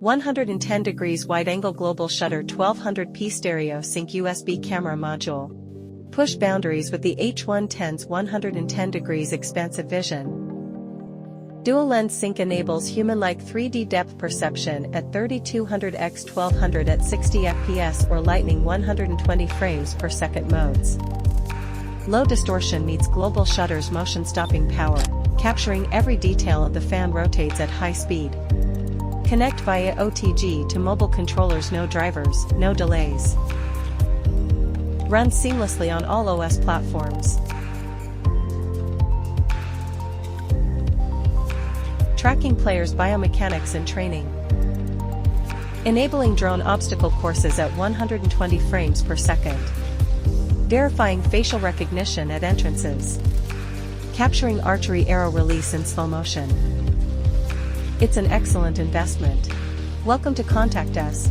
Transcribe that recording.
110 degrees wide-angle global shutter 1200p stereo sync USB camera module. Push boundaries with the H110's 110 degrees expansive vision. Dual lens sync enables human-like 3D depth perception at 3200 x 1200 at 60 fps or lightning 120 frames per second modes. Low distortion meets global shutter's motion stopping power, capturing every detail of the fan rotates at high speed. Connect via OTG to mobile controllers. No drivers, no delays. Runs seamlessly on all OS platforms. Tracking players' biomechanics and training. Enabling drone obstacle courses at 120 frames per second. Verifying facial recognition at entrances. Capturing archery arrow release in slow motion. It's an excellent investment. Welcome to contact us.